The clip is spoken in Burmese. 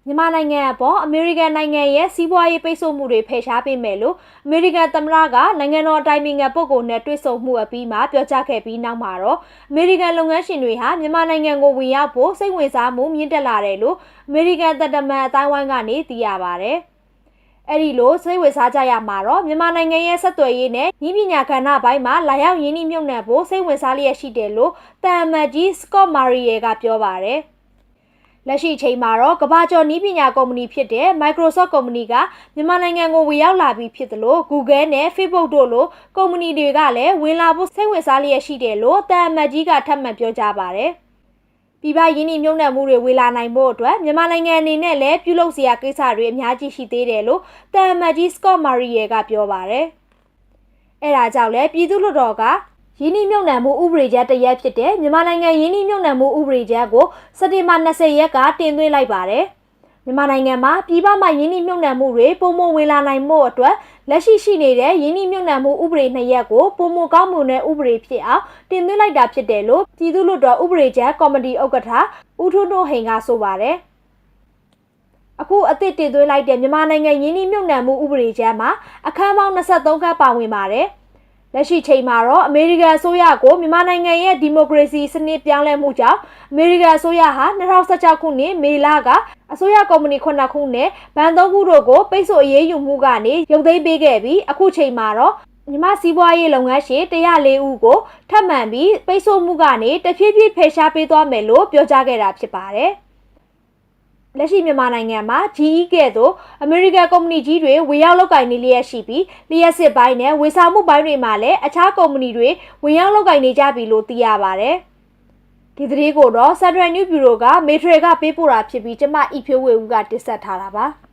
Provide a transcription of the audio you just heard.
မြန်မာနိုင်ငံအပေါ်အမေရိကန်နိုင်ငံရဲ့စီးပွားရေးပိတ်ဆို့မှုတွေဖယ်ရှားပေးမယ်လို့အမေရိကန်သမ္မတကနိုင်ငံတော်အတိုင်ပင်ခံပုဂ္ဂိုလ်နဲ့တွေ့ဆုံမှုအပြီးမှာပြောကြားခဲ့ပြီးနောက်မှာတော့အမေရိကန်လုပ်ငန်းရှင်တွေဟာမြန်မာနိုင်ငံကိုဝင်ရောက်ဖို့စိတ်ဝင်စားမှုမြင့်တက်လာတယ်လို့အမေရိကန်တပ်တမန်အတိုင်းဝိုင်းကနေသိရပါတယ်။အဲ့ဒီလိုစိတ်ဝင်စားကြရမှာတော့မြန်မာနိုင်ငံရဲ့ဆက်သွယ်ရေးနဲ့ဤပညာကဏ္ဍပိုင်းမှာလာရောက်ရင်းနှီးမြှုပ်နှံဖို့စိတ်ဝင်စားလျက်ရှိတယ်လို့တန်အမတ်ကြီး Scott Marrier ကပြောပါတယ်။လက်ရှိချိန်မှာတော့ကမ္ဘာကျော်နည်းပညာကုမ္ပဏီဖြစ်တဲ့ Microsoft ကုမ္ပဏီကမြန်မာနိုင်ငံကိုဝင်ရောက်လာပြီးဖြစ်သလို Google နဲ့ Facebook တို့လိုကုမ္ပဏီတွေကလည်းဝင်လာဖို့စိတ်ဝင်စားလျက်ရှိတယ်လို့တန်အမတ်ကြီးကထပ်မံပြောကြားပါတယ်။ပြည်ပရင်းနှီးမြှုပ်နှံမှုတွေဝေလာနိုင်ဖို့အတွက်မြန်မာနိုင်ငံအနေနဲ့လည်းပြုလုပ်စရာကိစ္စတွေအများကြီးရှိသေးတယ်လို့တန်အမတ်ကြီး Scott Marrier ကပြောပါတယ်။အဲဒါကြောင့်လည်းပြည်သူ့လွှတ်တော်ကရင်းနှီးမြှုပ်နှံမှုဥပဒေကြမ်းတစ်ရပ်ဖြစ်တဲ့မြန်မာနိုင်ငံရင်းနှီးမြှုပ်နှံမှုဥပဒေကြမ်းကိုစက်တင်ဘာ20ရက်ကတင်သွင်းလိုက်ပါတယ်။မြန်မာနိုင်ငံမှာပြည်ပမှာရင်းနှီးမြှုပ်နှံမှုတွေပုံမဝင်လာနိုင်မှုအတွက်လက်ရှိနေတဲ့ရင်းနှီးမြှုပ်နှံမှုဥပဒေ2ရပ်ကိုပုံမကောင်းမှုနဲ့ဥပဒေဖြစ်အောင်တင်သွင်းလိုက်တာဖြစ်တယ်လို့ပြည်သူ့လွှတ်တော်ဥပဒေကြမ်းကော်မတီဥက္ကဋ္ဌဦးထွန်းထွန်းဟိန်ကဆိုပါတယ်။အခုအသစ်တင်သွင်းလိုက်တဲ့မြန်မာနိုင်ငံရင်းနှီးမြှုပ်နှံမှုဥပဒေကြမ်းမှာအခန်းပေါင်း23ခန်းပါဝင်ပါတယ်။လက်ရှိချိန်မှာတော့အမေရိကန်အစိုးရကိုမြန်မာနိုင်ငံရဲ့ဒီမိုကရေစီစနစ်ပြောင်းလဲမှုကြောင့်အမေရိကန်အစိုးရဟာ2016ခုနှစ်မေလကအစိုးရကုမ္ပဏီ9ခုနဲ့ဘဏ်3ခုတို့ကိုပိတ်ဆို့အရေးယူမှုကနေရုပ်သိမ်းပေးခဲ့ပြီးအခုချိန်မှာတော့မြန်မာစီးပွားရေးလုပ်ငန်းရှင်104ဦးကိုထပ်မံပြီးပိတ်ဆို့မှုကနေတဖြည်းဖြည်းဖယ်ရှားပေးသွားမယ်လို့ပြောကြားခဲ့တာဖြစ်ပါတယ်။လက်ရှိမြန်မာနိုင်ငံမှာ GE ကဲ့သို့အမေရိကန်ကုမ္ပဏီကြီးတွေဝေရောက်လုပ်ကိုင်နေလျက်ရှိပြီးလျှက်စစ်ပိုင်းနဲ့ဝေဆောင်မှုပိုင်းတွေမှာလည်းအခြားကုမ္ပဏီတွေဝင်ရောက်လုပ်ကိုင်နေကြပြီလို့သိရပါတယ်။ဒီသတင်းကိုတော့ Central News Bureau ကမေထရီကပေးပို့တာဖြစ်ပြီးကျမဤဖြိုးဝေဦးကတင်ဆက်ထားတာပါ။